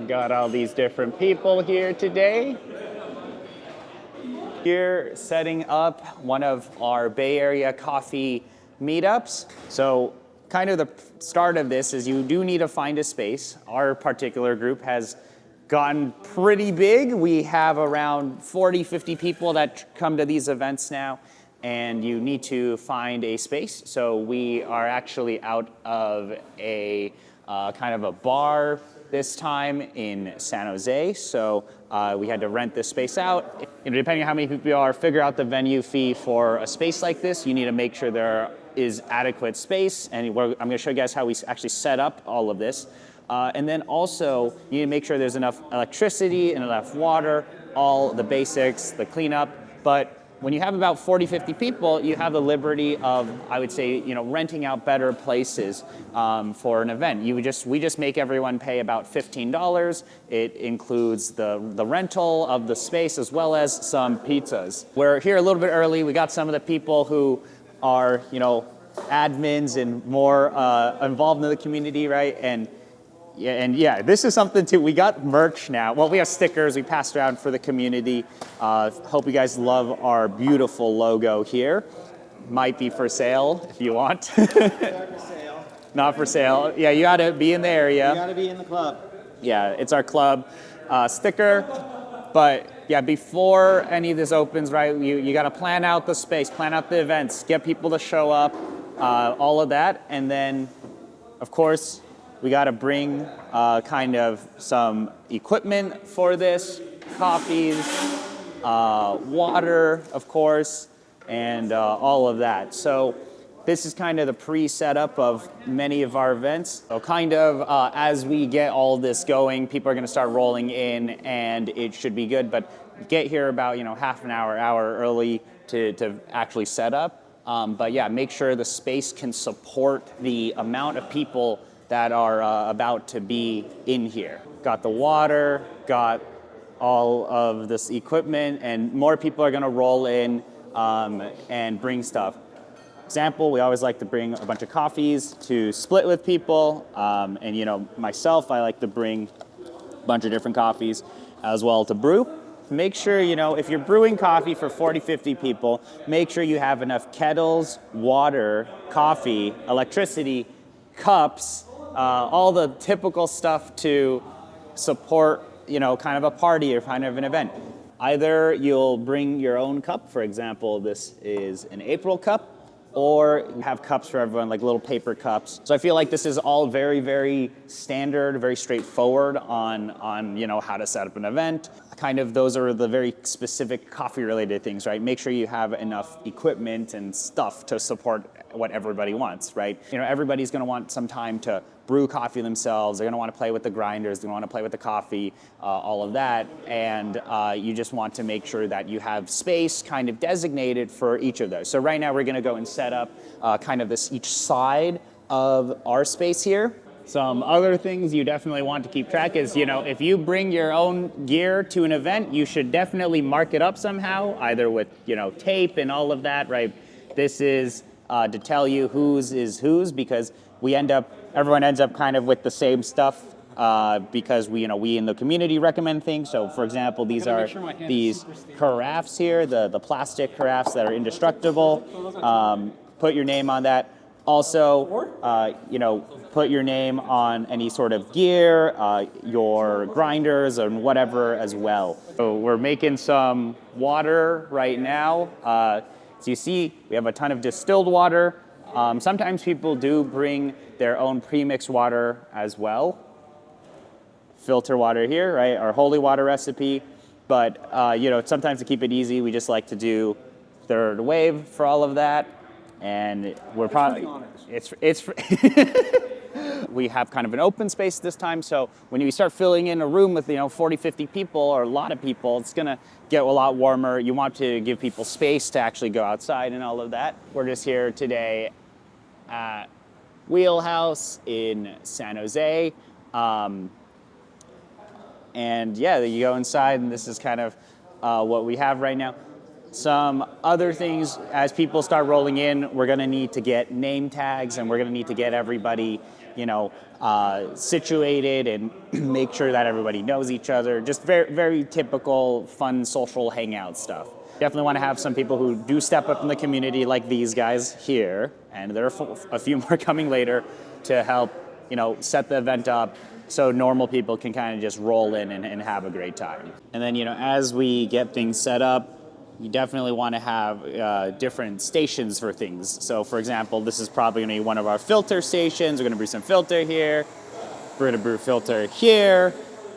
Got all these different people here today. Here, setting up one of our Bay Area coffee meetups. So kind of the start of this is you do need to find a space. Our particular group has gotten pretty big. We have around 40, 50 people that come to these events now, and you need to find a space. So we are actually out of a kind of a bar this time in San Jose. So we had to rent this space out. Depending on how many people you are, figure out the venue fee for a space like this. You need to make sure there is adequate space. And I'm going to show you guys how we actually set up all of this. And then also, you need to make sure there's enough electricity and enough water, all the basics, the cleanup. But when you have about 40, 50 people, you have the liberty of, I would say, renting out better places for an event. We just make everyone pay about $15. It includes the rental of the space as well as some pizzas. We're here a little bit early. We got some of the people who are, admins and more involved in the community, right? And this is something too. We got merch now. Well, we have stickers we passed around for the community. Hope you guys love our beautiful logo here. Might be for sale if you want. Not for sale. Not for sale. Yeah, you gotta be in the area. You gotta be in the club. Yeah, it's our club sticker. But yeah, before any of this opens, right, you gotta plan out the space, plan out the events, get people to show up, all of that. And then, of course, we got to bring kind of some equipment for this, coffees, water, of course, and all of that. So this is kind of the pre-setup of many of our events. So kind of as we get all this going, people are going to start rolling in, and it should be good. But get here about half an hour early to actually set up. But yeah, make sure the space can support the amount of people that are about to be in here. Got the water, got all of this equipment, and more people are gonna roll in and bring stuff. Example, we always like to bring a bunch of coffees to split with people, and myself, I like to bring a bunch of different coffees as well to brew. Make sure, if you're brewing coffee for 40, 50 people, make sure you have enough kettles, water, coffee, electricity, cups, all the typical stuff to support, kind of a party or kind of an event. Either you'll bring your own cup, for example, this is an April cup, or you have cups for everyone, like little paper cups. So I feel like this is all very, very standard, very straightforward on how to set up an event. Kind of those are the very specific coffee-related things, right? Make sure you have enough equipment and stuff to support what everybody wants, right? Everybody's gonna want some time to brew coffee themselves. They're gonna wanna play with the grinders. They're gonna wanna play with the coffee, all of that. And you just want to make sure that you have space kind of designated for each of those. So right now we're gonna go and set up kind of each side of our space here. Some other things you definitely want to keep track is, if you bring your own gear to an event, you should definitely mark it up somehow, either with, tape and all of that, right? This is to tell you whose is whose, because everyone ends up kind of with the same stuff because we in the community recommend things. So for example, these are these carafes here, the plastic carafes that are indestructible. Put your name on that. Also, put your name on any sort of gear, your grinders and whatever as well. So we're making some water right now. So you see, we have a ton of distilled water. Sometimes people do bring their own pre-mixed water as well. Filter water here, right? Our holy water recipe. But, sometimes to keep it easy, we just like to do third wave for all of that. And we're probably, we have kind of an open space this time. So when you start filling in a room with, 40, 50 people or a lot of people, it's going to get a lot warmer. You want to give people space to actually go outside and all of that. We're just here today at Wheelhouse in San Jose. And yeah, you go inside and this is kind of what we have right now. Some other things, as people start rolling in, we're gonna need to get name tags, and we're gonna need to get everybody, situated and make sure that everybody knows each other. Just very, very typical, fun, social hangout stuff. Definitely want to have some people who do step up in the community, like these guys here, and there are a few more coming later to help, set the event up so normal people can kind of just roll in and have a great time. And then, as we get things set up, you definitely want to have different stations for things. So, for example, this is probably going to be one of our filter stations. We're going to brew some filter here. We're going to brew filter here.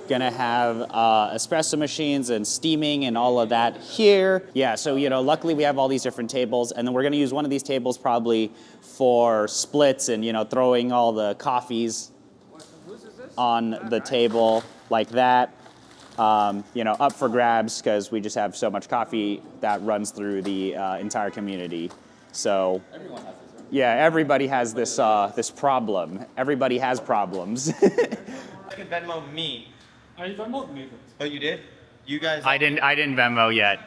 Going to have espresso machines and steaming and all of that here. Yeah, so, luckily we have all these different tables. And then we're going to use one of these tables probably for splits and, throwing all the coffees on the table like that. Up for grabs because we just have so much coffee that runs through the entire community. So everyone has this, right? Yeah, everybody has this problem. Everybody has problems. You can Venmo me. I Venmo'd me. Oh, you did? You guys? I didn't Venmo yet.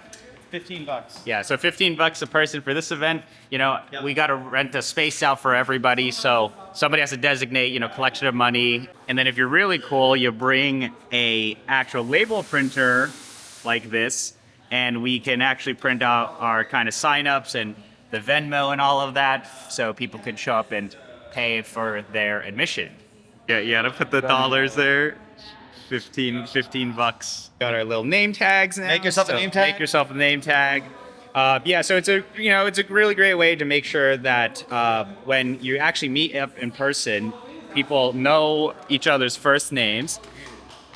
$15. Yeah, so $15 a person for this event. We got to rent a space out for everybody, so somebody has to designate, collection of money. And then if you're really cool, you bring a actual label printer like this, and we can actually print out our kind of signups and the Venmo and all of that, so people can show up and pay for their admission. Yeah, you gotta put the dollars there. $15. Got our little name tags now. Make yourself a name tag? Make yourself a name tag. So it's a really great way to make sure that when you actually meet up in person, people know each other's first names.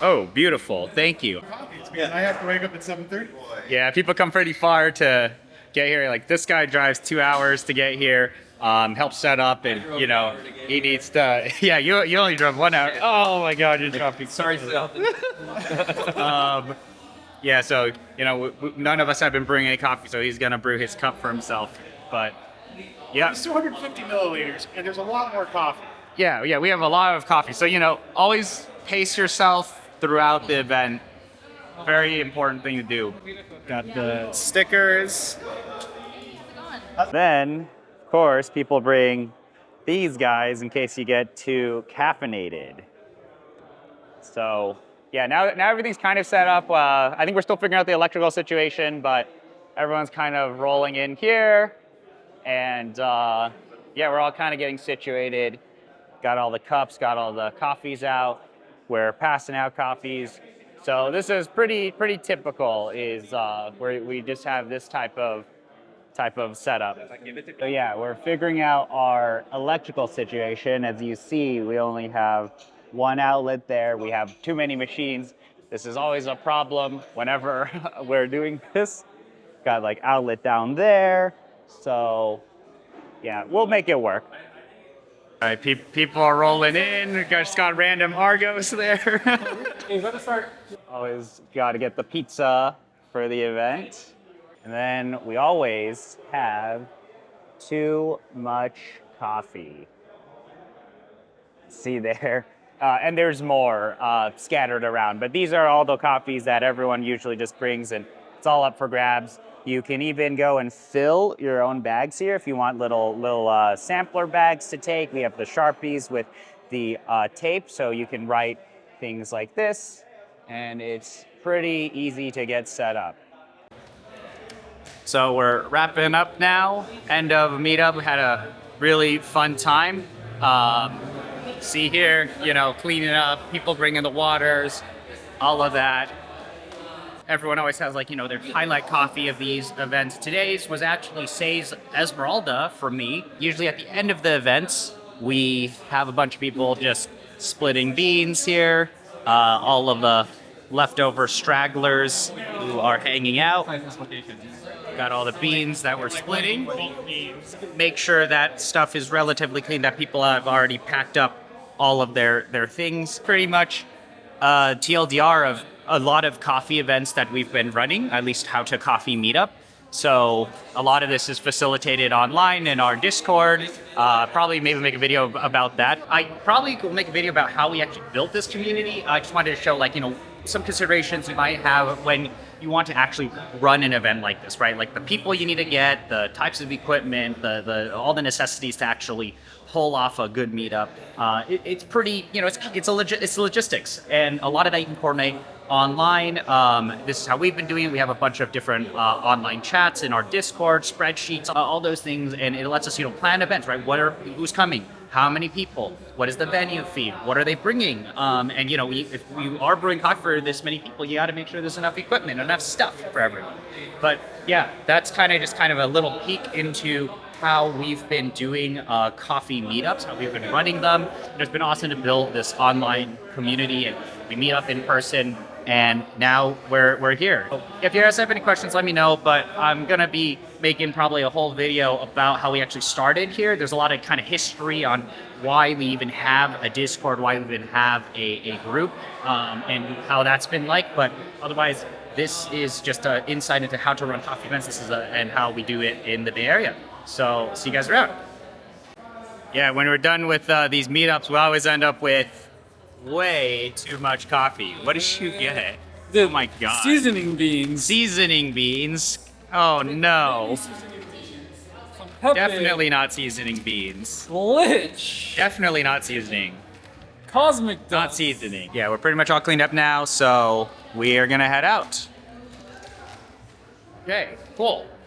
Oh, beautiful. Thank you. Yeah. I have to wake up at 7:30. Yeah, people come pretty far to get here. Like this guy drives 2 hours to get here. Help set up, and he needs to. Yeah, you only drove 1 hour. Oh my God, you're dropping. Sorry, Phil. Yeah, so none of us have been bringing any coffee, so he's gonna brew his cup for himself. But yeah, It's 250 milliliters, and there's a lot more coffee. yeah, we have a lot of coffee. So always pace yourself throughout the event. Very important thing to do. Got the stickers. Then, of course, people bring these guys in case you get too caffeinated. So, yeah, now everything's kind of set up. I think we're still figuring out the electrical situation, but everyone's kind of rolling in here. And, we're all kind of getting situated. Got all the cups, got all the coffees out. We're passing out coffees. So this is pretty typical, is where we just have this type of setup. So yeah, we're figuring out our electrical situation. As you see, we only have one outlet there. We have too many machines. This is always a problem whenever we're doing this. Got like outlet down there. So yeah, we'll make it work. All right, people are rolling in. We just got random Argos there. Hey, let us start. Always got to get the pizza for the event. And then we always have too much coffee. See there? And there's more scattered around. But these are all the coffees that everyone usually just brings, and it's all up for grabs. You can even go and fill your own bags here if you want little sampler bags to take. We have the Sharpies with the tape, so you can write things like this, and it's pretty easy to get set up. So we're wrapping up now. End of a meetup. We had a really fun time. See here, cleaning up, people bringing the waters, all of that. Everyone always has their highlight coffee of these events. Today's was actually Say's Esmeralda for me. Usually at the end of the events, we have a bunch of people just splitting beans here. All of the leftover stragglers who are hanging out. Got all the beans that we're splitting. Make sure that stuff is relatively clean, that people have already packed up all of their things. Pretty much TLDR of a lot of coffee events that we've been running, at least How to Coffee Meetup. So a lot of this is facilitated online in our Discord. Probably maybe make a video about that. I probably will make a video about how we actually built this community. I just wanted to show some considerations you might have when you want to actually run an event like this, right? Like the people you need to get, the types of equipment, all the necessities to actually pull off a good meetup. It's pretty, it's logistics, and a lot of that you can coordinate online. This is how we've been doing it. We have a bunch of different online chats in our Discord, spreadsheets, all those things, and it lets us, plan events, right? Who's coming? How many people? What is the venue fee? What are they bringing? And if you are brewing coffee for this many people, you got to make sure there's enough equipment, enough stuff for everyone. But yeah, that's kind of a little peek into how we've been doing coffee meetups, how we've been running them. It's been awesome to build this online community, and we meet up in person. And now we're here. If you guys have any questions, let me know, but I'm gonna be making probably a whole video about how we actually started here. There's a lot of kind of history on why we even have a Discord, why we even have a group, and how that's been like. But otherwise, this is just an insight into how to run coffee events. And how we do it in the Bay Area. So see you guys around. Yeah, when we're done with these meetups, we always end up with way too much coffee. What did you get? Oh my god. Seasoning beans. Seasoning beans. Oh no. Pepe. Definitely not seasoning beans. Glitch. Definitely not seasoning. Cosmic dust. Not seasoning. Yeah, we're pretty much all cleaned up now, so we are gonna head out. Okay, cool.